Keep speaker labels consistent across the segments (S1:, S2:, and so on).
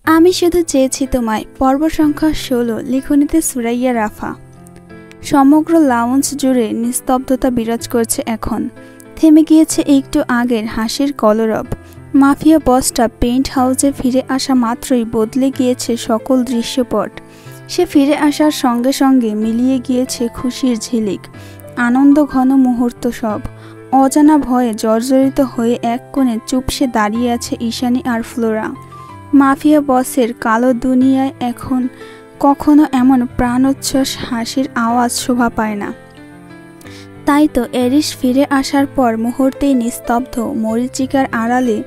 S1: আমি শুধু চেয়েছি তোমায়। পর্ব সংখ্যা ১৬। লিখনিতে সুরাইয়া রাফা। সমগ্র লাউঞ্জ জুড়ে নিস্তব্ধতা বিরাজ করছে এখন। থেমে গিয়েছে একটু আগের হাসির কলরব। মাফিয়া বসটা পেন্ট হাউসে ফিরে আসা মাত্রই বদলে গিয়েছে সকল দৃশ্যপট। সে ফিরে আসার সঙ্গে সঙ্গে মিলিয়ে গিয়েছে খুশির ঝিলিক, আনন্দ ঘন মুহূর্ত সব। অজানা ভয়ে জর্জরিত হয়ে এক কোণে চুপসে দাঁড়িয়ে আছে ঈশানী আর ফ্লোরা। মাফিয়া বসের কালো দুনিয়ায় এখন কখনো এমন প্রাণোচ্ছ্বাস হাসির আওয়াজ শোভা পায় না। তাই তো এরিস ফিরে আসার পর মুহূর্তেই নিস্তব্ধ মরীচিকার আড়ালে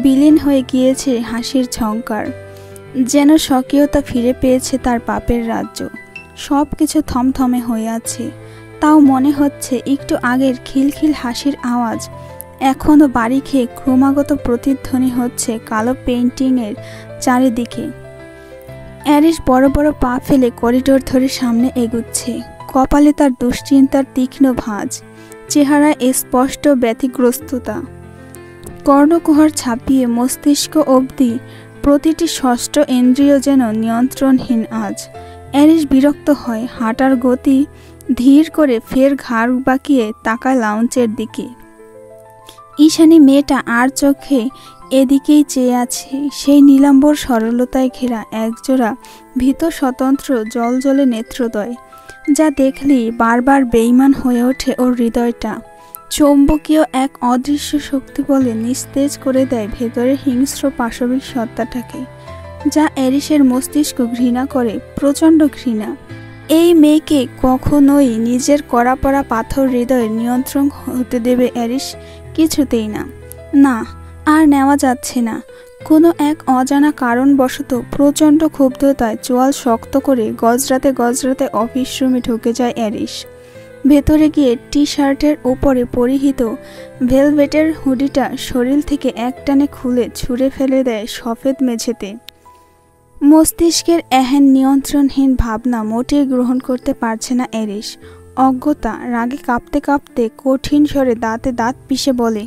S1: বিলীন হয়ে গিয়েছে হাসির ঝংকার। যেন স্বকীয়তা ফিরে পেয়েছে তার পাপের রাজ্য। সব কিছু থমথমে হয়ে আছে। তাও মনে হচ্ছে একটু আগের খিলখিল হাসির আওয়াজ এখনও বাড়ি খেয়ে ক্রমাগত প্রতিধ্বনি হচ্ছে কালো পেইন্টিংয়ের চারিদিকে। অ্যারিস বড় বড় পা ফেলে করিডোর ধরে সামনে এগুচ্ছে। কপালে তার দুশ্চিন্তার তীক্ষ্ণ ভাঁজ, চেহারায় স্পষ্ট ব্যতিগ্রস্ততা। কর্ণকুহর ছাপিয়ে মস্তিষ্ক অবধি প্রতিটি ষষ্ঠ ইন্দ্রিয় যেন নিয়ন্ত্রণহীন আজ। অ্যারিস বিরক্ত হয়, হাঁটার গতি ধীর করে ফের ঘাড় বাঁকিয়ে তাকায় লাউঞ্জের দিকে। ঈশানী মেয়েটা আর চোখে এদিকেই চেয়ে আছে। সেই নীলাম্বর সরলতায় ঘেরা একজোড়া ভীত স্বতন্ত্র জলজলে নেত্রদয়, যা দেখলেই বারবার বেইমান হয়ে ওঠে ওর হৃদয়টা। চৌম্বকীয় এক অদৃশ্য শক্তি বলে নিস্তেজ করে দেয় ভেতরের হিংস্র পাশবিক সত্তাটাকে, যা অ্যারিসের মস্তিষ্ক ঘৃণা করে, প্রচণ্ড ঘৃণা। এই মেয়েকে কখনোই নিজের কড়া পড়া পাথর হৃদয়ের নিয়ন্ত্রণ হতে দেবে অ্যারিস কিছুতেই না। না, আর নেওয়া যাচ্ছে না। কোনো এক অজানা কারণবশত প্রচণ্ড ক্ষুব্ধতায় চোয়াল শক্ত করে গজরাতে গজরাতে অফিস রুমে ঢুকে যায় অ্যারিস। ভেতরে গিয়ে টি শার্টের ওপরে পরিহিত ভেলভেটের হুডিটা শরীর থেকে একটানে খুলে ছুঁড়ে ফেলে দেয় সফেদ মেঝেতে। মস্তিষ্কের এহেন নিয়ন্ত্রণহীন ভাবনা মোটেই গ্রহণ করতে পারছে না অ্যারিস। অজ্ঞতা, রাগে কাঁপতে কাঁপতে কঠিন স্বরে দাঁতে দাঁত পিষে বলে,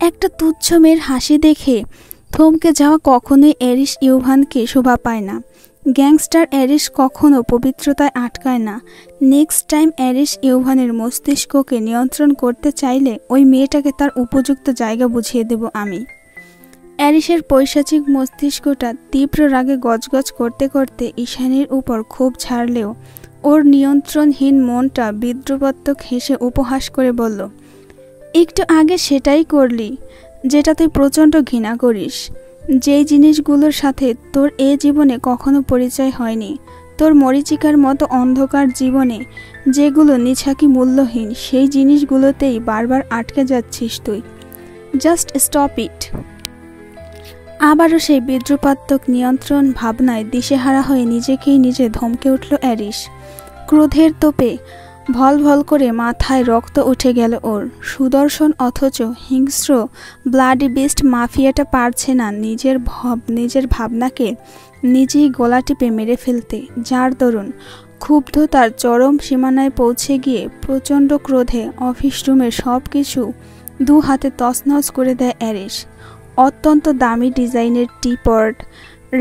S1: একটা তুচ্ছ মেয়ের হাসি দেখে থমকে যাওয়া কখনোই অ্যারিস ইউভানকে শোভা পায় না। গ্যাংস্টার অ্যারিস কখনো পবিত্রতায় আটকায় না। নেক্সট টাইম অ্যারিস ইউভানের মস্তিষ্ককে নিয়ন্ত্রণ করতে চাইলে ওই মেয়েটাকে তার উপযুক্ত জায়গা বুঝিয়ে দেব আমি। অ্যারিসের পৈশাচিক মস্তিষ্কটা তীব্র রাগে গজগজ করতে করতে ঈশানীর উপর ক্ষোভ ছাড়লেও ওর নিয়ন্ত্রণহীন মনটা বিদ্রুপাত্মক হেসে উপহাস করে বলল, একটু আগে সেটাই করলি যেটা তুই প্রচণ্ড ঘৃণা করিস, যেই জিনিসগুলোর সাথে তোর এ জীবনে কখনো পরিচয় হয়নি। তোর মরীচিকার মতো অন্ধকার জীবনে যেগুলো নিছাকি মূল্যহীন, সেই জিনিসগুলোতেই বারবার আটকে যাচ্ছিস তুই। Just stop it. আবারও সেই বিদ্রুপাত্মক নিয়ন্ত্রণ ভাবনায় দিশেহারা হয়ে নিজেকেই নিজে ধমকে উঠল অ্যারিস। ক্রোধের তোপে ভল ভল করে মাথায় রক্ত উঠে গেল ওর। সুদর্শন অথচ হিংস্র ব্লাডি বিস্ট মাফিয়াটা পারছে না নিজের ভাবনাকে নিজেই গলা টিপে মেরে ফেলতে, যার দরুন ক্ষুব্ধ তার চরম সীমানায় পৌঁছে গিয়ে প্রচণ্ড ক্রোধে অফিস রুমের সব কিছু দু হাতে তছনছ করে দেয় অ্যারিস। অত্যন্ত দামি ডিজাইনের টিপট,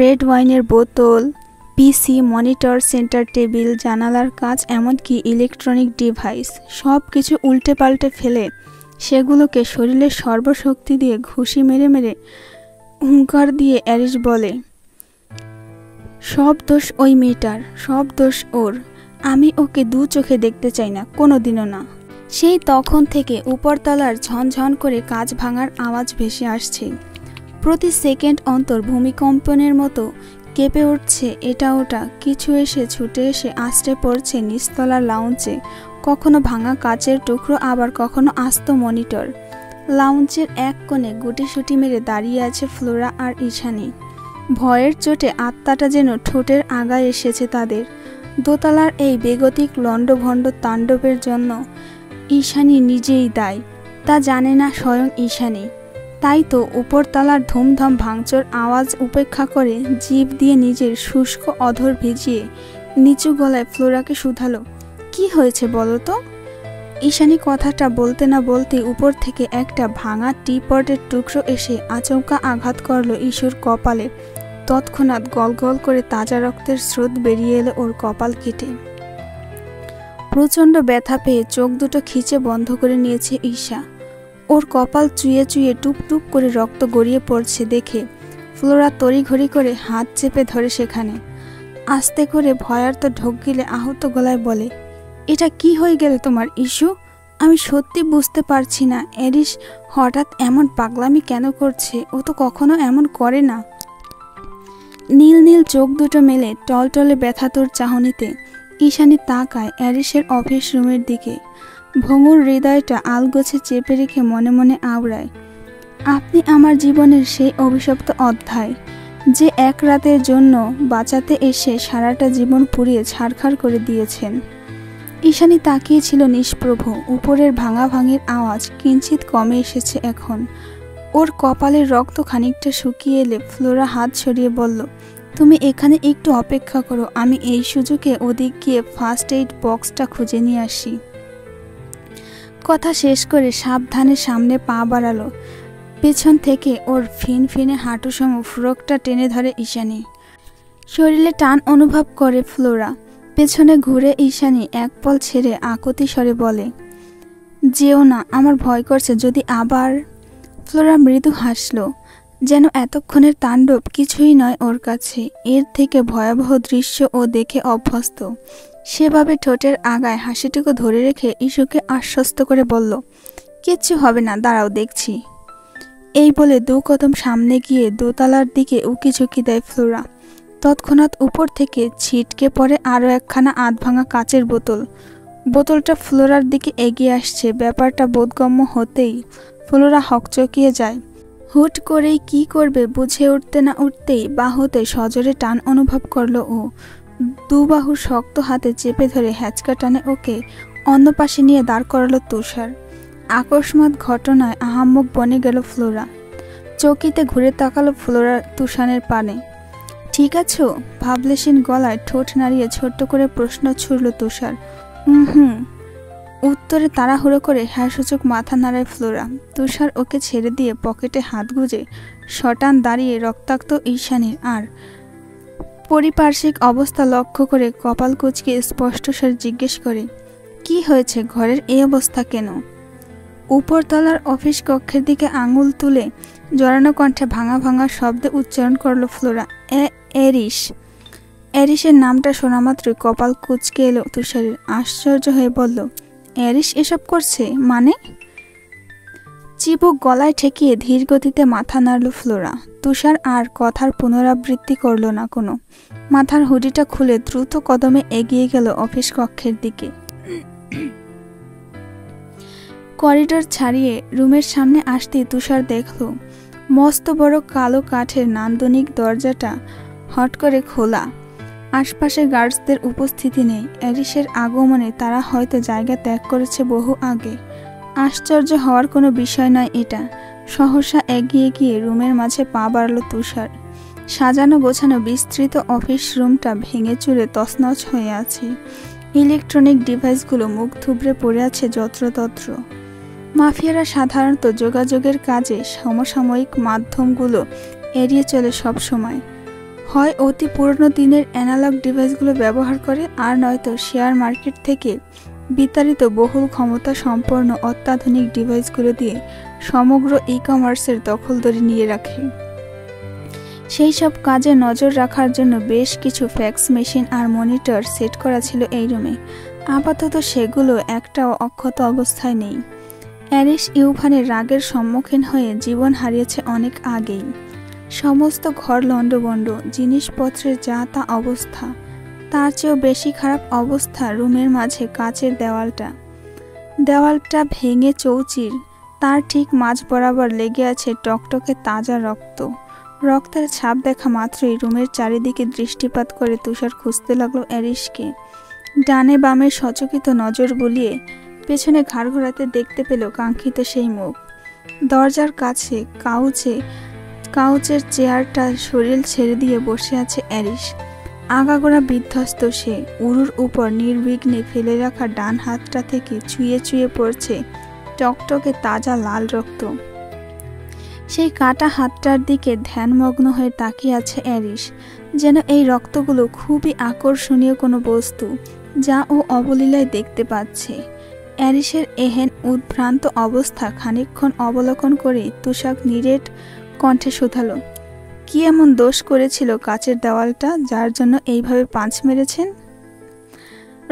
S1: রেড ওয়াইনের বোতল, পিসি, মনিটর, সেন্টার টেবিল, জানালার কাঁচ, এমনকি ইলেকট্রনিক ডিভাইস সব কিছু উল্টে পাল্টে ফেলে সেগুলোকে শরীরের সর্বশক্তি দিয়ে ঘুষি মেরে মেরে হুঙ্কার দিয়ে অ্যারিস বলে, সব দোষ ওই মেয়েটার, সব দোষ ওর। আমি ওকে দু চোখে দেখতে চাই না, কোনোদিনও না। সেই তখন থেকে উপরতলার ঝনঝন করে কাঁচ ভাঙার আওয়াজ ভেসে আসছে। প্রতি সেকেন্ড অন্তর ভূমিকম্পনের মতো কেঁপে উঠছে এটা ওটা। কিছু এসে ছুটে এসে আছড়ে পড়ছে নিচতলার লাউঞ্জে, কখনো ভাঙা কাচের টুকরো, আবার কখনো আস্ত মনিটর। লাউঞ্জের এক কোণে গুটিসুটি মেরে দাঁড়িয়ে আছে ফ্লোরা আর ঈশানী। ভয়ের চোটে আত্মাটা যেন ঠোঁটের আগায় এসেছে তাদের। দোতলার এই বেগতিক লণ্ডভণ্ড তাণ্ডবের জন্য ঈশানী নিজেই দায়ী, তা জানে না স্বয়ং ঈশানী। তাই তো উপরতলার ধুমধাম ভাঙচুর আওয়াজ উপেক্ষা করে জিভ দিয়ে নিজের শুষ্ক অধর ভিজিয়ে নিচু গলায় ফ্লোরাকে শুধালো, কি হয়েছে বলো তো? ঈশানী কথাটা বলতে না বলতে উপর থেকে একটা ভাঙা টিপটের টুকরো এসে আচমকা আঘাত করল ঈশোর কপালে। তৎক্ষণাৎ গল গল করে তাজা রক্তের স্রোত বেরিয়ে এলো ওর কপাল কেটে। প্রচণ্ড ব্যথা পেয়ে চোখ দুটো খিচে বন্ধ করে নিয়েছে ঈশা। ওর কপাল চুইয়ে চুইয়ে টুপ টুপ করে রক্ত গড়িয়ে পড়ছে দেখে ফ্লোরা তড়িঘড়ি করে হাত চেপে ধরে সেখানে। আস্তে করে ভয়ার্ত ঢোক গিলে আহত গলায় বলে, এটা কি হয়ে গেল তোমার ইস্যু? আমি সত্যি বুঝতে পারছি না এরিস হঠাৎ এমন পাগলামি কেন করছে। ও তো কখনো এমন করে না। নীল নীল চোখ দুটো মেলে টলটলে ব্যথাতুর চাহনিতে ঈশানী তাকায় এরিসের অফিস রুমের দিকে। ভঙ্গুর হৃদয়টা আলগোছে চেপে রেখে মনে মনে আওড়ায়, আপনি আমার জীবনের সেই অভিশপ্ত অধ্যায়, যে এক রাতের জন্য বাঁচাতে এসে সারাটা জীবন পুড়িয়ে ছারখাড় করে দিয়েছেন। ঈশানী তাকিয়েছিল নিষ্প্রভ। উপরের ভাঙাভাঙির আওয়াজ কিঞ্চিত কমে এসেছে এখন। ওর কপালের রক্ত খানিকটা শুকিয়ে এলে ফ্লোরা হাত সরিয়ে বলল, তুমি এখানে একটু অপেক্ষা করো, আমি এই সুযোগে ওদিক গিয়ে ফার্স্ট এইড বক্সটা খুঁজে নিয়ে আসি। কথা শেষ করে সাবধানে সামনে পা বাড়ালো। পেছন থেকে ওর ফিনফিনে হাঁটুসম ফ্রকটা টেনে ধরে ঈশানী। শরীরে টান অনুভব করে ফ্লোরা। পেছনে ঘুরে ঈশানী এক পল ছেড়ে আকুতি স্বরে বলে, যেও না, আমার ভয় করছে যদি আবার। ফ্লোরা মৃদু হাসল, যেন এতক্ষণের তাণ্ডব কিছুই নয় ওর কাছে। এর থেকে ভয়াবহ দৃশ্য ও দেখে অভ্যস্ত। সেভাবে ঠোঁটের আগায় হাসিটুকু ধরে রেখে ইস্যুকে আশ্বস্ত করে বলল, কিচ্ছু হবে না, দাঁড়াও দেখছি। এই বলে দু কদম সামনে গিয়ে দোতলার দিকে উকি ঝুঁকি দেয় ফ্লোরা। তৎক্ষণাৎ উপর থেকে ছিটকে পড়ে আরও একখানা আধভাঙা কাচের বোতল। বোতলটা ফ্লোরার দিকে এগিয়ে আসছে। ব্যাপারটা বোধগম্য হতেই ফ্লোরা হকচকিয়ে যায়। হুট করেই কি করবে বুঝে উঠতে না উঠতেই বাহুতে সজোরে টান অনুভব করলো ও। দুবাহু শক্ত হাতে চেপে ধরে হ্যাচকা টানে ওকে অন্য পাশে নিয়ে দাঁড় করালো তুষার। আকস্মাৎ ঘটনায় আহাম্মক বনে গেল ফ্লোরা। চকিতে ঘুরে তাকালো ফ্লোরা তুষারের পানে। ঠিক আছো? ভাবলেশীন গলায় ঠোঁট নাড়িয়ে ছোট্ট করে প্রশ্ন ছুড়ল তুষার। হুম। উত্তরে তাড়াহুড়ো করে হ্যাঁ সূচক মাথা নাড়ায় ফ্লোরা। তুষার ওকে ছেড়ে দিয়ে পকেটে হাত গুজে শটান দাঁড়িয়ে রক্তাক্ত ঈশানীর আর পারিপার্শ্বিক অবস্থা লক্ষ্য করে কপাল কুঁচকে স্পষ্টস্বরে জিজ্ঞেস করে, কি হয়েছে? ঘরের এই অবস্থা কেন? উপরতলার অফিস কক্ষের দিকে আঙুল তুলে জড়ানো কণ্ঠে ভাঙা ভাঙা শব্দে উচ্চারণ করল ফ্লোরা, এরিস। এরিসের নামটা শোনা মাত্রই কপাল কুঁচকে এলো তুষারের। আশ্চর্য হয়ে বলল, এরিস এসব করছে মানে? চিবুক গলায় ঠেকিয়ে ধীর গতিতে মাথা নাড়ল ফ্লোরা। তুষার আর কথার পুনরাবৃত্তি করল না কোনো। মাথার হুডিটা খুলে দ্রুত কদমে এগিয়ে গেল অফিস কক্ষের দিকে। করিডোর ছাড়িয়ে রুমের সামনে আসতেই তুষার দেখল মস্ত বড় কালো কাঠের নান্দনিক দরজাটা হট করে খোলা। আশপাশে গার্ডসদের উপস্থিতি নেই। এরিসের আগমনে তারা হয়তো জায়গা ত্যাগ করেছে বহু আগে। আশ্চর্য হওয়ার কোনো বিষয় নয় এটা। সহসা এগিয়ে গিয়ে রুমের মাঝে পা বাড়ালো তুষার। সাজানো গোছানো বিস্তৃত অফিস রুমটা ভেঙে চুরে তছনছ হয়ে আছে। ইলেকট্রনিক ডিভাইসগুলো মুখ থুবড়ে পড়ে আছে যত্রতত্র। মাফিয়ারা সাধারণত যোগাযোগের কাজে সমসাময়িক মাধ্যমগুলো এড়িয়ে চলে সব সময়। হয় অতি পুরনো দিনের অ্যানালগ ডিভাইসগুলো ব্যবহার করে, আর নয়তো শেয়ার মার্কেট থেকে বিতাড়িত বহুল ক্ষমতা সম্পন্ন অত্যাধুনিক ডিভাইসগুলো দিয়ে সমগ্র ই-কমার্সের দখলদারি নিয়ে রাখে। সেই সব কাজে নজর রাখার জন্য বেশ কিছু ফ্যাক্স মেশিন আর মনিটর সেট করা ছিল এই রুমে। আপাতত সেগুলো একটাও অক্ষত অবস্থায় নেই। এরিস ইউভানের রাগের সম্মুখীন হয়ে জীবন হারিয়েছে অনেক আগেই। সমস্ত ঘর লণ্ডভণ্ড, জিনিসপত্রের যা তা অবস্থা। তার চেয়েও বেশি খারাপ অবস্থা রুমের মাঝে কাচের দেওয়ালটা ভেঙে চৌচির। তার ঠিক মাঝ বরাবর লেগে আছে টকটকে তাজা রক্ত। রক্তের ছাপ দেখা মাত্রই রুমের চারিদিকে দৃষ্টিপাত করে তুষার খুঁজতে লাগলো এরিসকে। ডানে বামে সচকিত নজর বুলিয়ে পেছনে ঘাড় ঘোরাতে দেখতে পেল কাঙ্ক্ষিত সেই মুখ। দরজার কাছে কাউচের চেয়ারটা শরীর ছেড়ে দিয়ে বসে আছে এরিস। আগাগোড়া বিধ্বস্ত সে। উরুর উপর নির্বিঘ্নে ফেলে রাখা ডান হাতটা থেকে চুইয়ে চুইয়ে পড়ছে টকটকে তাজা লাল রক্ত। সেই কাটা হাতটার দিকে ধ্যানমগ্ন হয়ে তাকিয়ে আছে অ্যারিস, যেন এই রক্তগুলো খুবই আকর্ষণীয় কোনো বস্তু যা ও অবলীলায় দেখতে পাচ্ছে। অ্যারিসের এহেন উদ্ভ্রান্ত অবস্থা খানিকক্ষণ অবলোকন করে তুষার নিরেট কণ্ঠে শুধালো, কি এমন দোষ করেছিল কাচের দেওয়ালটা যার জন্য এইভাবে পাঁচ মেরেছেন?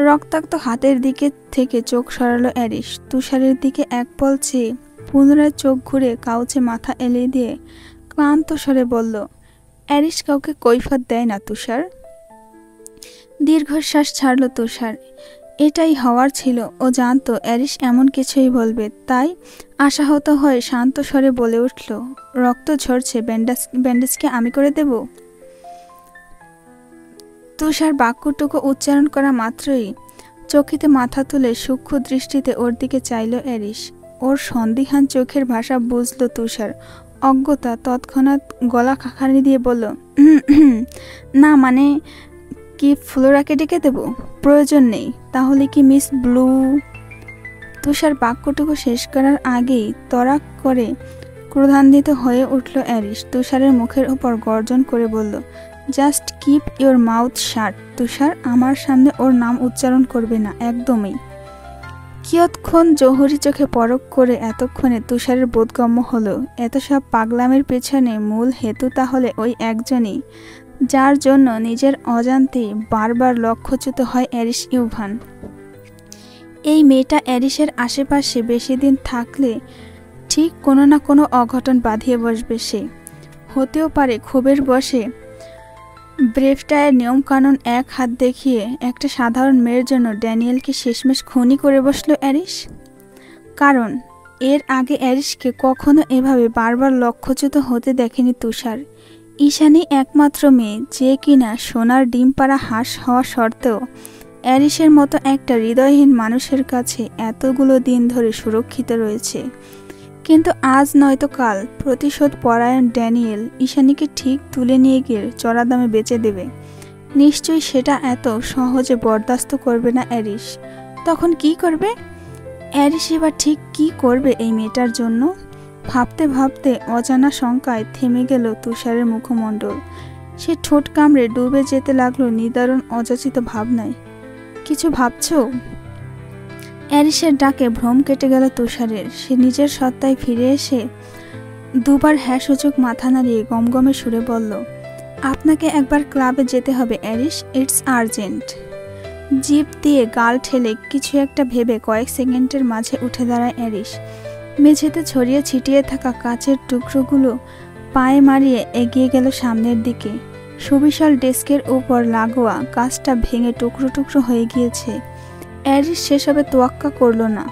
S1: রক্তাক্ত হাতের দিকে থেকে চোখ সরালো অ্যারিস। তুষারের দিকে এক পল চেয়ে পুনরায় চোখ ঘুরে কাউচে মাথা এলিয়ে দিয়ে ক্লান্ত স্বরে বলল, অ্যারিস কাউকে কৈফিয়ত দেয় না তুষার। দীর্ঘশ্বাস ছাড়ল তুষার। এটাই হওয়ার ছিল। ও জানতো অ্যারিস এমন কিছুই বলবে, তাই আশাহত হয়ে শান্ত স্বরে বলে উঠল, রক্ত ঝরছে, ব্যান্ডেজকে আমি করে দেব? তুষার বাক্যটুকু উচ্চারণ করা মাত্রই চকিতে মাথা তুলে সূক্ষ্ম দৃষ্টিতে ওর দিকে চাইল অ্যারিস। ওর সন্দিহান চোখের ভাষা বুঝল তুষার। অজ্ঞতা তৎক্ষণাৎ গলা খাখানি দিয়ে বলল, না মানে কি ফ্লোরাকে ডেকে দেব? প্রয়োজন নেই। তাহলে কি মিস ব্লু? তুষার বাক্যটুকু শেষ করার আগেই তড়াক করে ক্রোধান্বিত হয়ে উঠল অ্যারিস। তুষারের মুখের উপর গর্জন করে বলল, just keep your mouth shut. Tushar, আমার সামনে ওর নাম উচ্চারণ করবে না, একদমই। কিয়ৎক্ষণ জহুরি চোখে পরখ করে এতক্ষণে তুষারের বোধগম্য হলো এত সব পাগলামের পেছনে মূল হেতু তাহলে ওই একজনই, যার জন্য নিজের অজান্তেই বারবার লক্ষ্যচ্যুত হয় অ্যারিস ইউভান। এই মেয়েটা অ্যারিসের আশেপাশে বেশি দিন থাকলে ঠিক কোনো না কোনো অঘটন বাঁধিয়ে বসবে সে। হতেও পারে ক্ষোভের বশে ব্রেভটায়ের নিয়মকানুন এক হাত দেখিয়ে একটা সাধারণ মেয়ের জন্য ড্যানিয়েলকে শেষমেশ খুনি করে বসল অ্যারিস। কারণ এর আগে অ্যারিসকে কখনো এভাবে বারবার লক্ষ্যচ্যুত হতে দেখেনি তুষার। ঈশানী একমাত্র মেয়ে, যে কিনা সোনার ডিম পাড়া হাঁস হওয়া সত্ত্বেও অ্যারিসের মতো একটা হৃদয়হীন মানুষের কাছে এতগুলো দিন ধরে সুরক্ষিত রয়েছে। কিন্তু আজ নয়তো কাল প্রতিশোধ পরায়ণ ড্যানিয়েল ঈশানীকে ঠিক তুলে নিয়ে গিয়ে চড়া দামে বেচে দেবে। নিশ্চয়ই সেটা এত সহজে বরদাস্ত করবে না অ্যারিস। তখন কি করবে অ্যারিস? এবার ঠিক কি করবে এই মেয়েটার জন্য? ভাবতে ভাবতে অজানা শঙ্কায় থেমে গেল তুষারের মুখমণ্ডল। সে ঠোঁট কামড়ে ডুবে যেতে লাগলো নিদারুণ অযাচিত ভাবনায়। কিছু ভাবছো? অ্যারিসের ডাকে ভ্রম কেটে গেল তুষারের। সে নিজের সত্তায় ফিরে এসে দুবার হ্যাঁ সূচক মাথা নাড়িয়ে গমগমে সুরে বলল, আপনাকে একবার ক্লাবে যেতে হবে অ্যারিস, ইটস আর্জেন্ট। জিভ দিয়ে গাল ঠেলে কিছু একটা ভেবে কয়েক সেকেন্ডের মাঝে উঠে দাঁড়ায় অ্যারিস। মেঝেতে ছড়িয়ে ছিটিয়ে থাকা কাচের টুকরোগুলো পায়ে মারিয়ে এগিয়ে গেল সামনের দিকে। সুবিশাল ডেস্কের উপর লাগোয়া কাচটা ভেঙে টুকরো টুকরো হয়ে গিয়েছে। অ্যারিস সেসবে তোয়াক্কা করল না।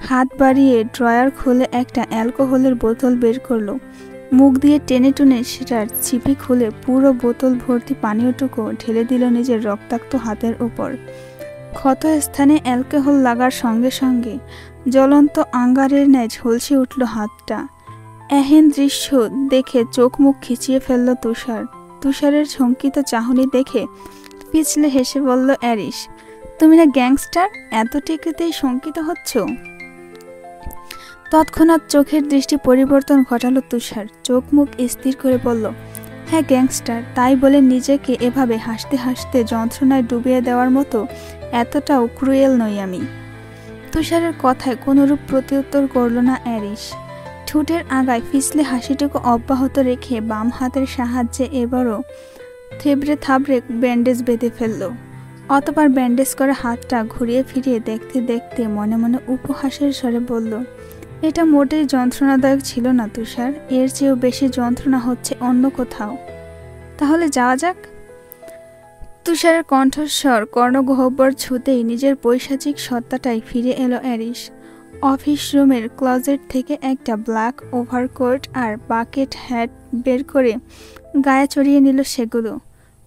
S1: হাত বাড়িয়ে ড্রয়ার খুলে একটা অ্যালকোহলের বোতল বের করলো। মুখ দিয়ে টেনে টুনে সেটার ছিপি খুলে পুরো বোতল ভর্তি পানীয়টুকু ঢেলে দিল নিজের রক্তাক্ত হাতের উপর। ক্ষত স্থানে অ্যালকোহল লাগার সঙ্গে সঙ্গে জ্বলন্ত আঙ্গারের ন্যায় ঝলসে উঠল হাতটা। এহেন দৃশ্য দেখে চোখ মুখ খিচিয়ে ফেলল তুষার। তুষারের শঙ্কিত চাহনি দেখে পিছলে হেসে বলল অ্যারিস, তুমি না গ্যাংস্টার, এত টিকিতেই শঙ্কিত হচ্ছ? তৎক্ষণাৎ চোখের দৃষ্টি পরিবর্তন ঘটালো তুষার। চোখ মুখ স্থির করে বলল, হ্যাঁ গ্যাংস্টার। তাই বলে নিজেকে এভাবে হাসতে হাসতে যন্ত্রণায় ডুবিয়ে দেওয়ার মতো এতটাও ক্রুয়েল নই আমি। তুষারের কথায় কোনরূপ প্রত্যুত্তর করল না অ্যারিস। ঠোঁটের আগায় ফিসলে হাসিটুকু অব্যাহত রেখে বাম হাতের সাহায্যে এবারও থেবড়ে থাবড়ে ব্যান্ডেজ বেঁধে ফেলল। অতবার ব্যান্ডেজ করা হাতটা ঘুরিয়ে ফিরিয়ে দেখতে দেখতে মনে মনে উপহাসের স্বরে বলল, এটা মোটেই যন্ত্রণাদায়ক ছিল না তুষার, এর চেয়েও বেশি যন্ত্রণা হচ্ছে অন্য কোথাও। তাহলে যাওয়া যাক। তুষারের কণ্ঠস্বর কর্ণগহ্বর ছুতেই নিজের পৈশাচিক সত্তাটাই ফিরে এলো অ্যারিস। অফিস রুমের ক্লোজেট থেকে একটা ব্ল্যাক ওভারকোট আর বাকেট হ্যাট বের করে গায়ে চড়িয়ে নিল সেগুলো।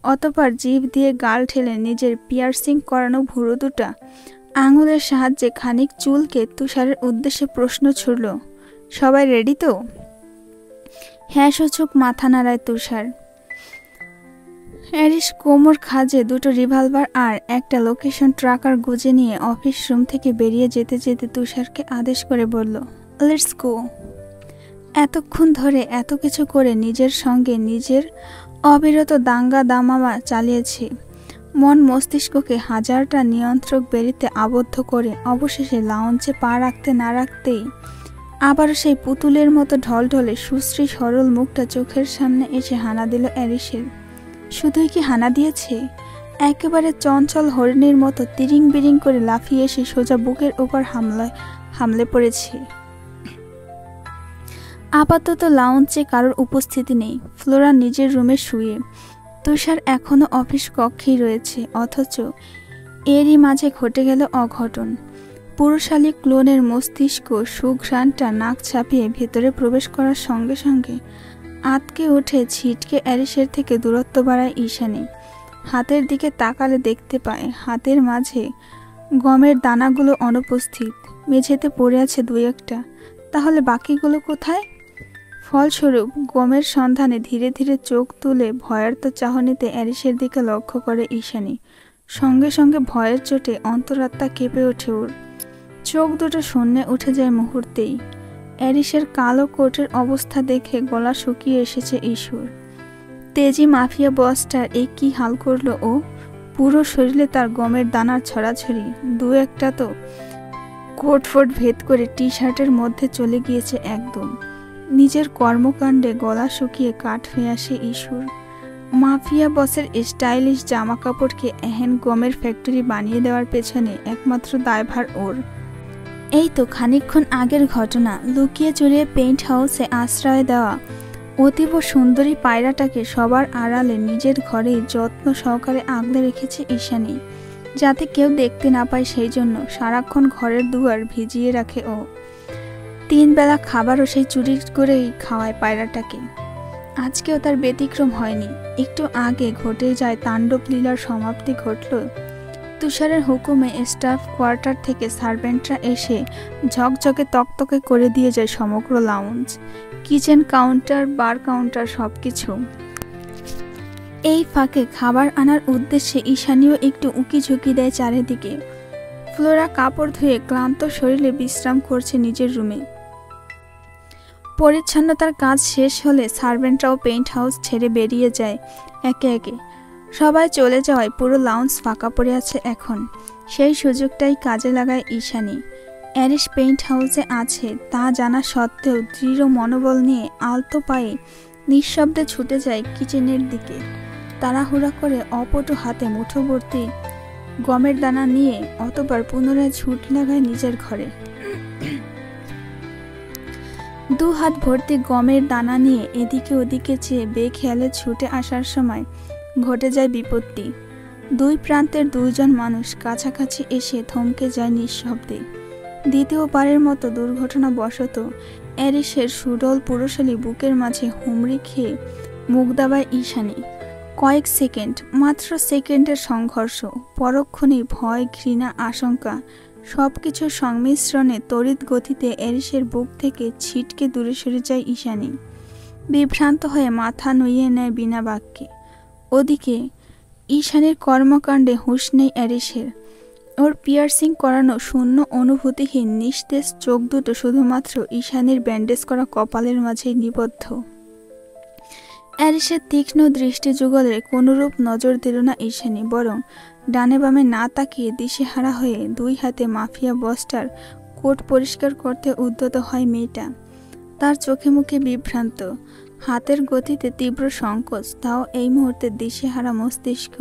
S1: অতঃপর জিভ দিয়ে গাল ঠেলে নিজের পিয়ার্সিং করানো ভুরু দুটা আঙুলের সাহায্যে খানিক চুলকে তুষারের উদ্দেশ্যে প্রশ্ন ছুড়ল, সবাই রেডি তো? হ্যাঁ সূচক মাথা নাড়ায় তুষার। অ্যারিস কোমর খাজে দুটো রিভলভার আর একটা লোকেশন ট্র্যাকার গুজে নিয়ে অফিস রুম থেকে বেরিয়ে যেতে যেতে তুষারকে আদেশ করে বলল, লেটস গো। এতক্ষণ ধরে এত কিছু করে নিজের সঙ্গে নিজের অবিরত দাঙ্গা দামামা চালিয়েছে। মন মস্তিষ্ককে হাজারটা নিয়ন্ত্রক বেরিতে আবদ্ধ করে অবশেষে লাউঞ্জে পা রাখতে না রাখতেই আবারও সেই পুতুলের মতো ঢলঢলে সুশ্রী সরল মুখটা চোখের সামনে এসে হানা দিল অ্যারিসের। শুধুই কি হানা দিয়েছে, একেবারে চঞ্চল হরিণীর মতো তিরিং বিরিং করে লাফিয়ে এসে সোজা বুকের ওপর হামলে পড়েছে। আপাতত লাউঞ্জে কারোর উপস্থিতি নেই। ফ্লোরা নিজের রুমে শুয়ে, তুষার এখনো অফিস কক্ষেই রয়েছে। অথচ এরই মাঝে ঘটে গেল অঘটন। পুরুষালী ক্লোনের মস্তিষ্ক সুঘ্রাণটা নাক ছাপিয়ে ভেতরে প্রবেশ করার সঙ্গে সঙ্গে আতকে উঠে ছিটকে অ্যারিসের থেকে দূরত্ব বাড়ায় ঈশানী। হাতের দিকে তাকালে দেখতে পায় হাতের মাঝে গমের দানাগুলো অনুপস্থিত, মেঝেতে পড়ে আছে দুই একটা। তাহলে বাকিগুলো কোথায়? ফলস্বরূপ গমের সন্ধানে ধীরে ধীরে চোখ তুলে ভয়ার্ত চাহনিতে অ্যারিসের দিকে লক্ষ্য করে ঈশানী। সঙ্গে সঙ্গে ভয়ের চোটে অন্তরাত্মা কেঁপে ওঠে ওর। চোখ দুটো শূন্যে উঠে যায় মুহূর্তেই। অ্যারিসের কালো কোটের অবস্থা দেখে গলা শুকিয়ে এসেছে ঈশ্বর। তেজি মাফিয়া বসটার এই কি হাল করলো ও! পুরো শরীরে তার গমের দানার ছড়াছড়ি, দু একটা তো কোটফোট ভেদ করে টি শার্টের মধ্যে চলে গিয়েছে একদম। নিজের কর্মকাণ্ডে গলা শুকিয়ে কাঠ হয়ে আসে ঈশ্বর। মাফিয়া বসের স্টাইলিশ জামা কাপড়কে এহেন গমের ফ্যাক্টরি বানিয়ে দেওয়ার পেছনে একমাত্র দায়ভার ওর। এই তো খানিকক্ষণ আগের ঘটনা। লুকিয়ে চুরিয়ে পেইন্ট হাউসে আশ্রয় দেওয়া অতীব সুন্দরী পায়রাটাকে সবার আড়ালে নিজের ঘরেই যত্ন সহকারে আগলে রেখেছে ঈশানী, যাতে কেউ দেখতে না পায়। সেই জন্য সারাক্ষণ ঘরের দুয়ার ভিজিয়ে রাখে ও। 3 বেলা খাবারও সেই চুরি করেই খাওয়ায় পায়রাটাকে। আজকেও তার ব্যতিক্রম হয়নি। একটু আগে ঘটে যায় তাণ্ডব লীলার সমাপ্তি ঘটল। তুষারের হুকুমে স্টাফ কোয়ার্টার থেকে সার্ভেন্টরা এসে ঝকঝকে তকতকে করে দিয়ে যায় সমগ্র লাউঞ্জ, কিচেন কাউন্টার, বার কাউন্টার, সবকিছু। এই ফাঁকে খাবার আনার উদ্দেশ্যে ঈশানীও একটু উঁকি ঝুঁকি দেয় চারিদিকে। ফ্লোরা কাপড় ধুয়ে ক্লান্ত শরীরে বিশ্রাম করছে নিজের রুমে। পরিচ্ছন্নতার কাজ শেষ হলে সার্ভেন্টরাও পেইন্ট হাউস ছেড়ে বেরিয়ে যায় একে একে। সবাই চলে যাওয়ায় পুরো লাউঞ্জ ফাঁকা পড়ে আছে এখন। সেই সুযোগটাই কাজে লাগায় ঈশানী। অ্যারিস পেইন্ট হাউসে আছে তা জানা সত্ত্বেও দৃঢ় মনোবল নিয়ে আলতো পায়ে নিঃশব্দে ছুটে যায় কিচেনের দিকে। তাড়াহুড়া করে অপটু হাতে মুঠো ভর্তি গমের দানা নিয়ে অতবার পুনরায় ছুট লাগায় নিজের ঘরে। 2 হাত ভর্তি গমের দানা নিয়ে এদিকে ওদিকে চেয়ে বেখেয়ালে ছুটে আসার সময় ঘটে যায় বিপত্তি। 2 প্রান্তের 2 জন মানুষ কাছাকাছি এসে থমকে যায় নিঃশব্দে। দ্বিতীয়বারের মতো দুর্ঘটনাবশত অ্যারিসের সুডল পুরুষালী বুকের মাঝে হুমড়ি খেয়ে মুখ দাবায় ঈশানী। কয়েক সেকেন্ড, মাত্র সেকেন্ডের সংঘর্ষ, পরক্ষণেই ভয়, ঘৃণা, আশঙ্কা সবকিছুর সংমিশ্রণে তড়িৎ গতিতে অ্যারিসের বুক থেকে ছিটকে দূরে সরে যায় ঈশানী। বিভ্রান্ত হয়ে মাথা নুইয়ে নেয় বিনা বাক্যে। ওদিকে ঈশানীর কর্মকাণ্ডে হুঁশ নেই অ্যারিসের। ওর পিয়ার্সিং করানো শূন্য অনুভূতিহীন নিস্তেজ চোখ দুটো শুধুমাত্র ঈশানীর ব্যান্ডেজ করা কপালের মাঝেই নিবদ্ধ। অ্যারিসের তীক্ষ্ণ দৃষ্টি যুগলের কোনরূপ নজর দিল না ঈশানী, বরং ডানে বামে না তাকিয়ে দিশেহারা হয়ে 2 হাতে মাফিয়া বসটার কোট পরিষ্কার করতে উদ্যত হয় মেয়েটা। তার চোখে মুখে বিভ্রান্ত, হাতের গতিতে তীব্র সংকোচ, তাও এই মুহূর্তে দিশেহারা মস্তিষ্ক।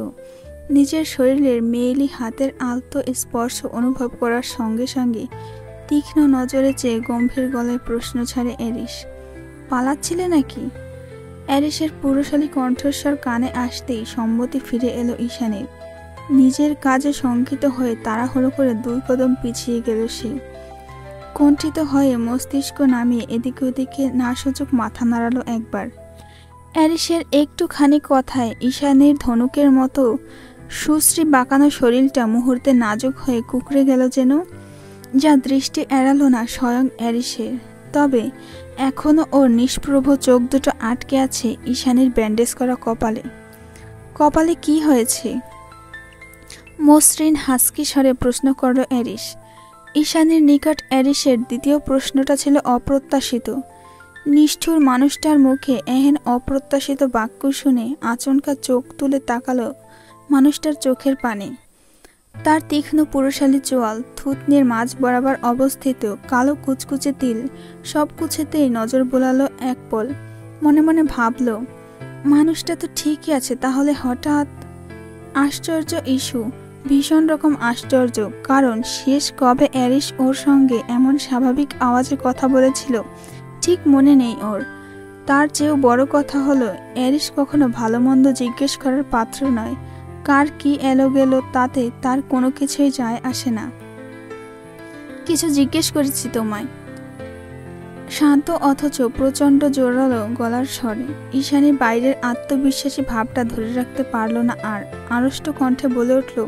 S1: নিজের শরীরের মেয়েলি হাতের আলতো স্পর্শ অনুভব করার সঙ্গে সঙ্গে তীক্ষ্ণ নজরে চেয়ে গম্ভীর গলায় প্রশ্ন ছাড়ে অ্যারিস, পালাচ্ছিলে নাকি? অ্যারিসের পুরুষালী কণ্ঠস্বর কানে আসতেই সম্মতি ফিরে এলো ঈশানীর। নিজের কাজে শঙ্কিত হয়ে তাড়াহুড়ো করে 2 কদম পিছিয়ে গেল সে। কুণ্ঠিত হয়ে মস্তিষ্ক নামিয়ে এদিকে ওদিকে নাসূচক মাথা নাড়ালো একবার। অ্যারিসের একটুখানি কথায় ঈশানীর ধনুকের মতো সুশ্রী বাঁকানো শরীরটা মুহূর্তে নাজুক হয়ে কুঁকড়ে গেল যেন, যা দৃষ্টি এড়ালো না স্বয়ং অ্যারিসের। তবে এখনো ওর নিষ্প্রভ চোখ দুটো আটকে আছে ঈশানীর ব্যান্ডেজ করা কপালে। কপালে কি হয়েছে? মসৃণ হাসকি স্বরে প্রশ্ন করল অ্যারিস। ঈশানীর নিকট অ্যারিসের দ্বিতীয় প্রশ্নটা ছিল অপ্রত্যাশিত। নিষ্ঠুর মানুষটার মুখে এহেন অপ্রত্যাশিত বাক্য শুনে আচমকা চোখ তুলে তাকালো মানুষটার চোখের পানে। তার তীক্ষ্ণ পুরুষালী চোয়াল, থুতনির মাঝ বরাবর অবস্থিত কালো কুচকুচে তিল, সব কিছুতেই নজর বোলালো এক পল। মনে মনে ভাবল, মানুষটা তো ঠিকই আছে, তাহলে হঠাৎ? আশ্চর্য ইস্যু, ভীষণ রকম আশ্চর্য, কারণ শেষ কবে অ্যারিস ওর সঙ্গে এমন স্বাভাবিক আওয়াজে কথা বলেছিল ঠিক মনে নেই ওর। তার চেয়েও বড় কথা হলো, অ্যারিস কখনো ভালো মন্দ জিজ্ঞেস করার পাত্র নয়। কার কি এলো গেল তাতে তার কোনো কিছুই যায় আসে না। কিছু জিজ্ঞেস করেছি তোমায়। শান্ত অথচ প্রচণ্ড জোরালো গলার স্বরে ঈশানী বাইরের আত্মবিশ্বাসী ভাবটা ধরে রাখতে পারল না, আর আড়ষ্ট কণ্ঠে বলে উঠল,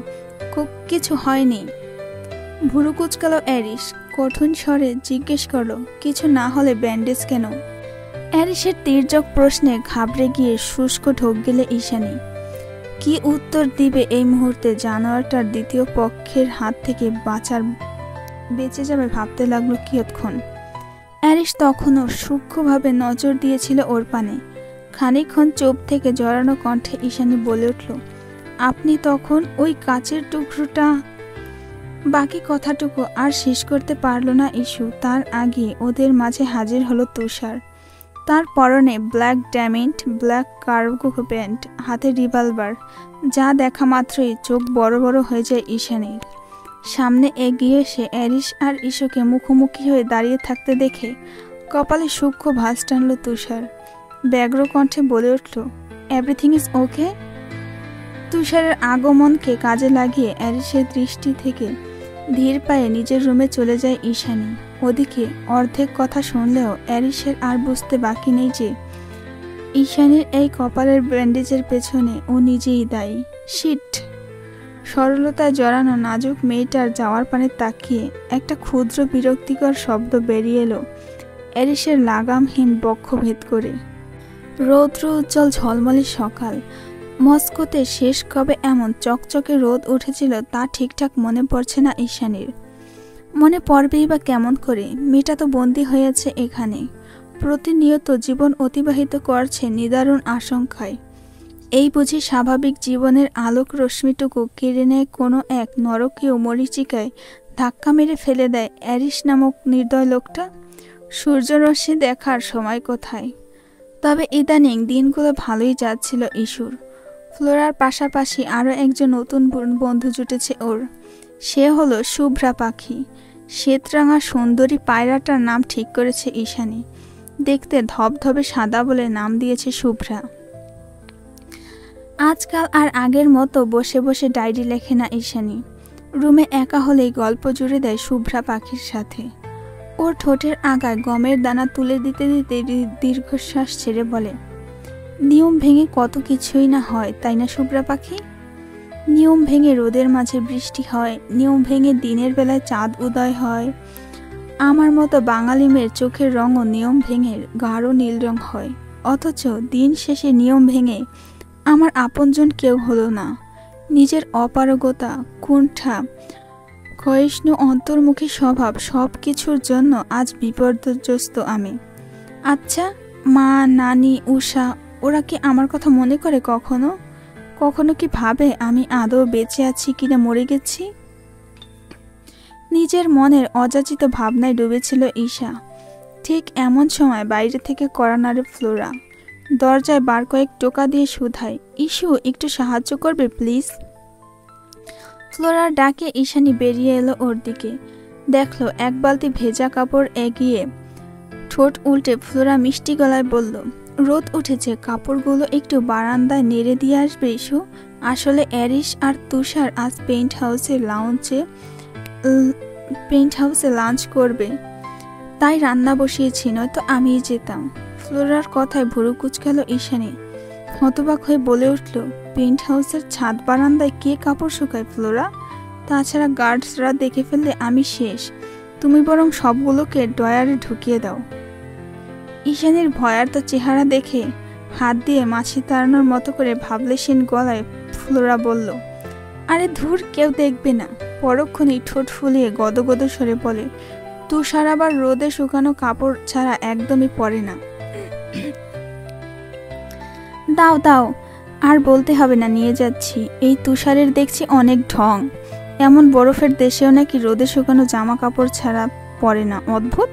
S1: কিছু হয়নি। ভুরু কুচকালো অ্যারিস, কঠিন স্বরে জিজ্ঞেস করলো, কিছু না হলে ব্যান্ডেজ কেন? অ্যারিসের তির্যক প্রশ্নে ঘাবড়ে গিয়ে শুষ্ক ঢোক গেলে ঈশানী। কি উত্তর দিবে এই মুহূর্তে জানোয়ারটার দ্বিতীয় পক্ষের হাত থেকে বেঁচে যাবে ভাবতে লাগলো কিয়ৎক্ষণ। অ্যারিস তখনও সূক্ষ্মভাবে নজর দিয়েছিল ওর পানে। খানিকক্ষণ চোপ থেকে জড়ানো কণ্ঠে ঈশানী বলে উঠল, আপনি তখন ওই কাচের টুকরোটা। বাকি কথাটুকু আর শেষ করতে পারল না ইস্যু। তার আগে ওদের মাঝে হাজির হলো তুষার। তার পরনে black diamond, black cargo pant, হাতে রিভলভার, যা দেখা মাত্রই চোখ বড় বড় হয়ে যায় ঈশানীর। সামনে এগিয়ে এসে অ্যারিস আর ইস্যুকে মুখোমুখি হয়ে দাঁড়িয়ে থাকতে দেখে কপালে সূক্ষ্ম ভাঁজ টানল তুষার। ব্যগ্র কণ্ঠে বলে উঠল, এভরিথিং ইজ ওকে? তুষারের আগমনকে কাজে লাগিয়ে অ্যারিসের দৃষ্টি থেকে ধীর পায়ে নিজের রুমে চলে যায় ঈশানী। ওদিকে অর্ধেক কথা শুনলেও অ্যারিসের আর বুঝতে বাকি নেই যে ঈশানীর এই কপালের ব্যান্ডেজের পেছনে ও নিজেই দায়ী। শিট! সরলতায় জড়ানো নাজুক মেয়েটার যাওয়ার পানে তাকিয়ে একটা ক্ষুদ্র বিরক্তিকর শব্দ বেরিয়ে এলো অ্যারিসের লাগামহীন বক্ষ ভেদ করে। রৌদ্র উজ্জ্বল ঝলমলে সকাল। মস্কোতে শেষ কবে এমন চকচকে রোদ উঠেছিল তা ঠিকঠাক মনে পড়ছে না ঈশানীর। মনে পড়বেই বা কেমন করে? মেয়েটা তো বন্দী হয়েছে এখানে, প্রতিনিয়ত জীবন অতিবাহিত করছে নিদারুণ আশঙ্কায়। এই বুঝি স্বাভাবিক জীবনের আলোক রশ্মিটুকু কেড়ে নেয় কোনো এক নরকীয় মরীচিকায় ধাক্কা মেরে ফেলে দেয় অ্যারিস নামক নির্দয় লোকটা? সূর্যরশ্মি দেখার সময় কোথায়? তবে ইদানিং দিনগুলো ভালোই যাচ্ছিল ইস্যুর। ফ্লোরার পাশাপাশি আরও একজন নতুন বন্ধু জুটেছে ওর। সে হলো শুভ্রা পাখি। শ্বেতরাঙা সুন্দরী পায়রাটার নাম ঠিক করেছে ঈশানী। দেখতে ধবধবে সাদা বলে নাম দিয়েছে শুভ্রা। আজকাল আর আগের মতো বসে বসে ডায়েরি লেখে না ঈশানী। রুমে একা হলেই গল্প জুড়ে দেয় শুভ্রা পাখির সাথে। ওর ঠোঁটের আগায় গমের দানা তুলে দিতে দিতে দীর্ঘশ্বাস ছেড়ে বলে, নিয়ম ভেঙে কত কিছুই না হয়, তাই না শুভ্রা পাখি? নিয়ম ভেঙে রোদের মাঝে বৃষ্টি হয়, নিয়ম ভেঙে দিনের বেলায় চাঁদ উদয় হয়। আমার মতো বাঙালি মেয়ের চোখের রঙও নিয়ম ভেঙে গাঢ় নীল রং হয়। অথচ দিন শেষে নিয়ম ভেঙে আমার আপনজন কেউ হলো না। নিজের অপারগতা, কুণ্ঠা, ক্ষয়িষ্ণু অন্তর্মুখী স্বভাব সব কিছুর জন্য আজ বিপর্যস্ত আমি। আচ্ছা, মা, নানি, উষা ওরা কি আমার কথা মনে করে কখনো? কখনো কি ভাবে আমি আদৌ বেঁচে আছি কিনা মরে গেছি? নিজের মনের অযাচিত ভাবনায় ডুবেছিল ঈশা। ঠিক এমন সময় বাইরে থেকে কড়া নাড়ে ফ্লোরা। দরজায় বার কয়েক টোকা দিয়ে শুধায়, ইস্যু একটু সাহায্য করবে প্লিজ? ফ্লোরার ডাকে ঈশানী বেরিয়ে এলো ওর দিকে। দেখলো এক বালতি ভেজা কাপড় এগিয়ে ঠোঁট উল্টে ফ্লোরা মিষ্টি গলায় বলল, রোদ উঠেছে, কাপড়গুলো একটু বারান্দায় নেড়ে দিয়ে আসবে ইস্যু। আসলে অ্যারিস আর তুষার আজ পেইন্ট হাউসে লাঞ্চ করবে, তাই রান্না বসিয়েছি, নয়তো আমিই যেতাম। ফ্লোরার কথায় ভুরু কুচকাল ঈশানী। হতবাক হয়ে বলে উঠল, পেইন্ট হাউসের ছাদ বারান্দায় কে কাপড় শুকায় ফ্লোরা? তাছাড়া গার্ডসরা দেখে ফেললে আমি শেষ। তুমি বরং সবগুলোকে ড্রয়ারে ঢুকিয়ে দাও। ঈশানীর ভয়ার্ত চেহারা দেখে হাত দিয়ে মাছি তাড়ানোর মতো করে ভাবলেশীন গলায় ফ্লোরা বলল, আরে ধুর, কেউ দেখবে না। পরক্ষণেই ঠোঁট ফুলিয়ে গদগদ স্বরে বলে, তুষার আবার রোদে শুকানো কাপড় ছাড়া একদমই পরে না। দাও দাও, আর বলতে হবে না, নিয়ে যাচ্ছি। এই তুষারের দেখছি অনেক ঢং, এমন বরফের দেশেও নাকি রোদে শুকানো জামা কাপড় ছাড়া পরে না, অদ্ভুত।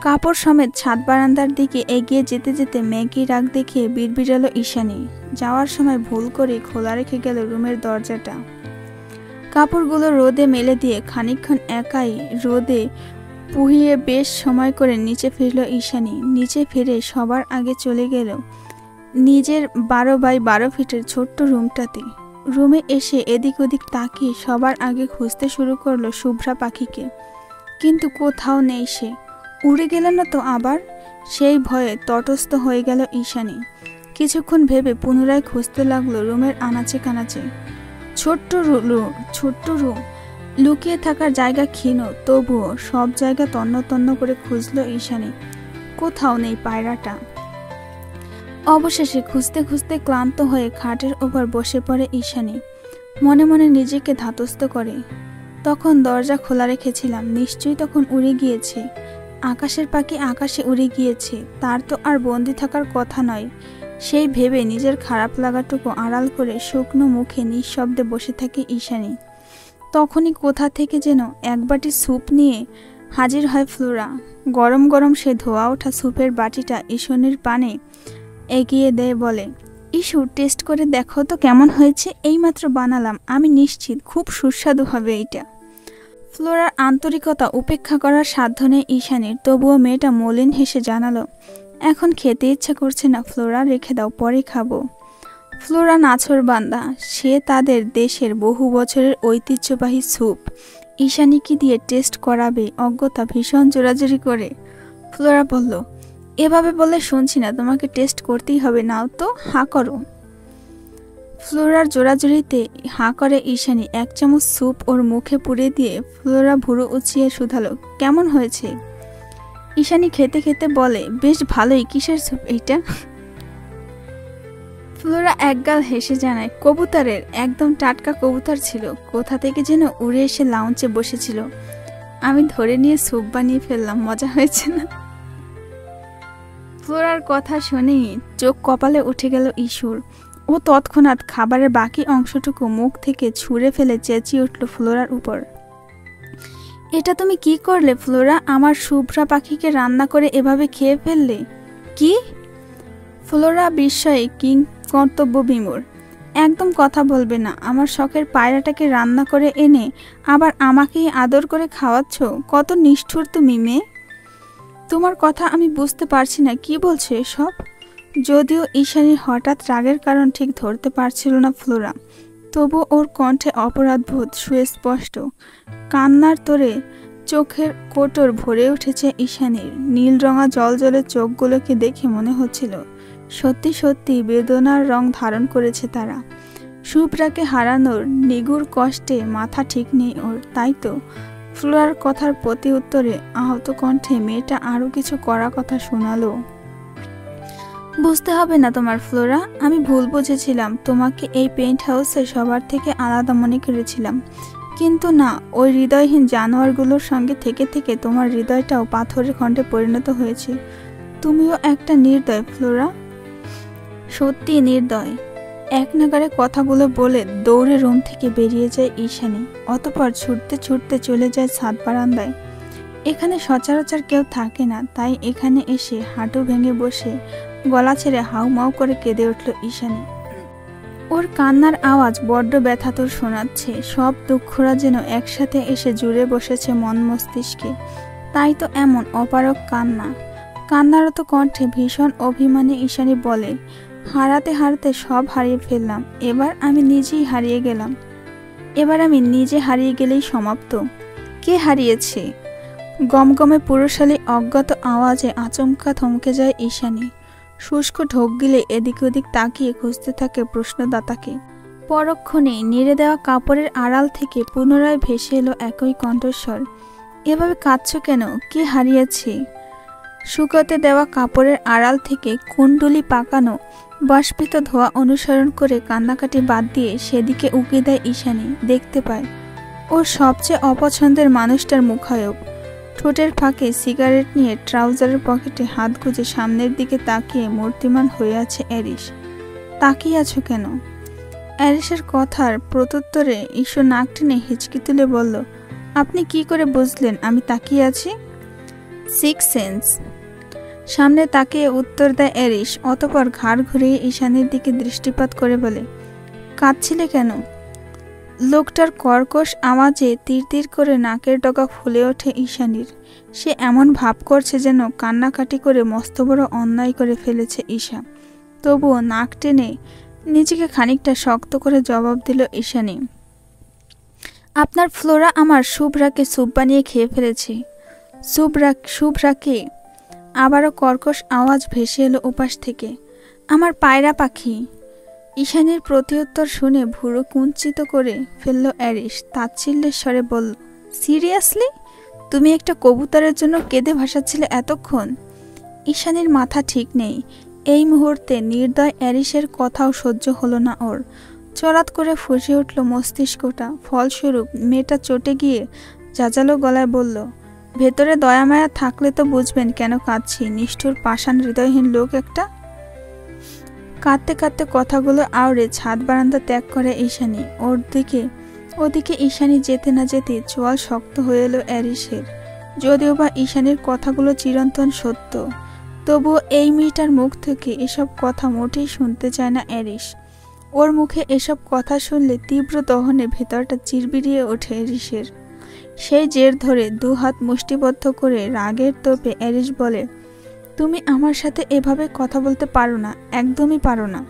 S1: কাপড় সমেত ছাদ বারান্দার দিকে এগিয়ে যেতে যেতে ম্যাগি রাগ দেখিয়ে বিড়বিড়ালো ঈশানী। যাওয়ার সময় ভুল করে খোলা রেখে গেল রুমের দরজাটা। কাপড়গুলো রোদে মেলে দিয়ে খানিকক্ষণ একাই রোদে পুহিয়ে বেশ সময় করে নিচে ফিরল ঈশানী। নিচে ফিরে সবার আগে চলে গেল নিজের 12x12 ফিটের ছোট্ট রুমটাতে। রুমে এসে এদিক ওদিক তাকিয়ে সবার আগে খুঁজতে শুরু করলো শুভ্রা পাখিকে, কিন্তু কোথাও নেই সে। উড়ে গেল না তো আবার? সেই ভয়ে তটস্থ হয়ে গেল ঈশানী। কিছুক্ষণ ভেবে পুনরায় খুঁজতে লাগলো রুমের আনাচে কানাচে। ছোট্ট রুম, লুকিয়ে থাকার জায়গা ক্ষীণ, তবুও সব জায়গা তন্ন তন্ন করে খুঁজলো ঈশানী। কোথাও নেই পায়রাটা। অবশেষে খুঁজতে খুঁজতে ক্লান্ত হয়ে খাটের ওপর বসে পড়ে ঈশানী। মনে মনে নিজেকে ধাতস্থ করে, তখন দরজা খোলা রেখেছিলাম, নিশ্চয়ই তখন উড়ে গিয়েছে। আকাশের পাখি আকাশে উড়ে গিয়েছে, তার তো আর বন্দি থাকার কথা নয়। সেই ভেবে নিজের খারাপ লাগাটুকু আড়াল করে শুকনো মুখে নিঃশব্দে বসে থাকে ঈশানী। তখনই কোথা থেকে যেন এক বাটি স্যুপ নিয়ে হাজির হয় ফ্লোরা। গরম গরম সে ধোয়া ওঠা স্যুপের বাটিটা ঈশানীর পানে এগিয়ে দেয়, বলে, ইস্যু, টেস্ট করে দেখো তো কেমন হয়েছে। এইমাত্র বানালাম, আমি নিশ্চিত খুব সুস্বাদু হবে এইটা। ফ্লোরার আন্তরিকতা উপেক্ষা করার সাধ্য নেই ঈশানীর, তবুও মেয়েটা মলিন হেসে জানালো, এখন খেতে ইচ্ছা করছে না ফ্লোরা, রেখে দাও, পরে খাবো। ফ্লোরা নাছোড়বান্দা, সে তাদের দেশের বহু বছরের ঐতিহ্যবাহী স্যুপ ঈশানীকে দিয়ে টেস্ট করাবে অজ্ঞতা ভীষণ জোরাজুরি করে। ফ্লোরা বলল, এভাবে বলে শুনছি না, তোমাকে টেস্ট করতেই হবে, নাও তো, হাঁ করো। ফ্লোরার জোরাজুরিতে হাঁ করে ঈশানী। 1 চামচ স্যুপ ওর মুখে পুড়ে দিয়ে ফ্লোরা ভুরু উঁচিয়ে শুধালো, কেমন হয়েছে? ঈশানী খেতে খেতে বলে, বেশ ভালোই। কিসের স্যুপ এইটা? ফ্লোরা একগাল হেসে জানায়, কবুতরের, একদম টাটকা কবুতর ছিল, কোথা থেকে যেন উড়ে এসে লাউঞ্চে বসেছিল, আমি ধরে নিয়ে স্যুপ বানিয়ে ফেললাম, মজা হয়েছে না? ফ্লোরার কথা শুনেই চোখ কপালে উঠে গেল ইস্যুর। ও তৎক্ষণাৎ খাবারের বাকি অংশটুকু মুখ থেকে ছুঁড়ে ফেলে চেঁচিয়ে উঠল ফ্লোরার উপর, এটা তুমি কি করলে ফ্লোরা? আমার শুভ্রা পাখিকে রান্না করে এভাবে খেয়ে ফেললে? কি? ফ্লোরা বিস্ময়ে কিং কর্তব্য বিমূঢ়। একদম কথা বলবে না, আমার শখের পায়রাটাকে রান্না করে এনে আবার আমাকেই আদর করে খাওয়াচ্ছ, কত নিষ্ঠুর তুমি মেয়ে। তোমার কথা আমি বুঝতে পারছি না, কি বলছো এসব? যদিও ঈশানীর হঠাৎ রাগের কারণ ঠিক ধরতে পারছিল না ফ্লোরা, তবু ওর কণ্ঠে অপরাধবোধ সুস্পষ্ট। কান্নার তোরে চোখের কোটর ভরে উঠেছে ঈশানীর। নীল রঙা জলজলে চোখগুলোকে দেখে মনে হচ্ছিল সত্যি সত্যি বেদনার রং ধারণ করেছে তারা। শুভ্রাকে হারানোর নিগুড় কষ্টে মাথা ঠিক নেই ওর, তাই তো ফ্লোরার কথার প্রতি উত্তরে আহত কণ্ঠে মেয়েটা আরও কিছু কড়া কথা শোনালো। বুঝতে হবে না তোমার ফ্লোরা, আমি ভুল বুঝেছিলাম, তোমাকে এই পেন্ট হাউসে সবার থেকে আলাদা মনে করেছিলাম, কিন্তু না, ওই হৃদয়হীন জানোয়ারগুলোর সঙ্গে থেকে থেকে তোমার হৃদয়টাও পাথরের খণ্ডে পরিণত হয়েছে। তুমিও একটা নির্দয় ফ্লোরা, সত্যি নির্দয়। এক নাগারে কথাগুলো বলে দৌড়ে রুম থেকে বেরিয়ে যায় ঈশানী। অতঃপর ছুটতে ছুটতে চলে যায় ছাদ বারান্দায়। এখানে সচরাচর কেউ থাকে না, তাই এখানে এসে হাঁটু ভেঙে বসে গলা ছেড়ে হাউমাউ করে কেঁদে উঠল ঈশানী। ওর কান্নার আওয়াজ বড্ড ব্যথাতুর শোনাচ্ছে, সব দুঃখরা যেন একসাথে এসে জুড়ে বসেছে মন মস্তিষ্কে, তাই তো এমন অপারক কান্না। কান্নারত কণ্ঠে ভীষণ অভিমানে ঈশানী বলে, হারাতে হারাতে সব হারিয়ে ফেললাম, এবার আমি নিজেই হারিয়ে গেলাম, এবার আমি নিজে হারিয়ে গেলেই সমাপ্ত। কে হারিয়েছে? গমগমে পুরুষালী অজ্ঞাত আওয়াজে আচমকা থমকে যায় ঈশানী। শুষ্ক ঢোক গিলে এদিক ওদিক তাকিয়ে খুঁজতে থাকে প্রশ্নদাতাকে। পরক্ষণেই নেড়ে দেওয়া কাপড়ের আড়াল থেকে পুনরায় ভেসে এলো একই কণ্ঠস্বর, এভাবে কাঁদছ কেন? কে হারিয়েছে? শুকাতে দেওয়া কাপড়ের আড়াল থেকে কুণ্ডলি পাকানো বাষ্পিত ধোয়া অনুসরণ করে কান্নাকাটি বাদ দিয়ে সেদিকে উঁকি দেয় ঈশানী। দেখতে পায় ওর সবচেয়ে অপছন্দের মানুষটার মুখায়ব। ঠোঁটের ফাঁকে সিগারেট নিয়ে ট্রাউজারের পকেটে হাত গুজে সামনের দিকে তাকিয়ে মূর্তিমান হয়ে আছে অ্যারিস। তাকিয়ে আছো কেন? অ্যারিসের কথার প্রত্যুত্তরে ঈশো নাক টেনে হিচকি তুলে বলল, আপনি কি করে বুঝলেন আমি তাকিয়ে আছি? Six sense. সামনে তাকিয়ে উত্তর দেয় অ্যারিস, অতঃপর ঘাড় ঘুরিয়ে ঈশানীর দিকে দৃষ্টিপাত করে বলে, কাঁদছিলে কেন? লোকটার কর্কশ আওয়াজে তীর তীর করে নাকের ডগা ফুলে ওঠে ঈশানীর। সে এমন ভাব করছে যেন কান্নাকাটি করে মস্ত বড় অন্যায় করে ফেলেছে ঈশা। তবুও নাক টেনে নিজেকে খানিকটা শক্ত করে জবাব দিল ঈশানী, আপনার ফ্লোরা আমার শুভ্রাকে স্যুপ বানিয়ে খেয়ে ফেলেছে। শুভ্রাকে? আবারও কর্কশ আওয়াজ ভেসে এলো উপাস থেকে, আমার পায়রা পাখি। ঈশানীর প্রত্যুত্তর শুনে ভুরু কুঞ্চিত করে ফেলল অ্যারিস। তাচ্ছিল্যের স্বরে বলল, সিরিয়াসলি? তুমি একটা কবুতরের জন্য কেঁদে ভাসাচ্ছিলে এতক্ষণ? ঈশানীর মাথা ঠিক নেই। এই মুহূর্তে নির্দয় অ্যারিসের কথাও সহ্য হলো না ওর। চড়াত করে ফুঁসে উঠল মস্তিষ্কটা। ফলস্বরূপ মেয়েটা চটে গিয়ে জাজালো গলায় বলল, ভেতরে দয়ামায়া থাকলে তো বুঝবেন কেন কাঁদছি, নিষ্ঠুর পাষাণ হৃদয়হীন লোক একটা। কাঁদতে কাঁদতে কথাগুলো আওড়ে ছাদ বারান্দা ত্যাগ করে ঈশানী। ওদিকে ঈশানী যেতে না যেতে চোয়াল শক্ত হয়ে এলো অ্যারিসের। যদিও বা ঈশানীর কথাগুলো চিরন্তন সত্য, তবুও এই মেয়েটার মুখ থেকে এসব কথা মোটেই শুনতে চায় না অ্যারিস। ওর মুখে এসব কথা শুনলে তীব্র দহনে ভেতরটা চিরবিরিয়ে ওঠে অ্যারিসের। সেই জের ধরে দুহাত মুষ্টিবদ্ধ করে রাগের তোপে অ্যারিস বলে, তুমি আমার সাথে এভাবে কথা বলতে পারো না, একদমই পারো না।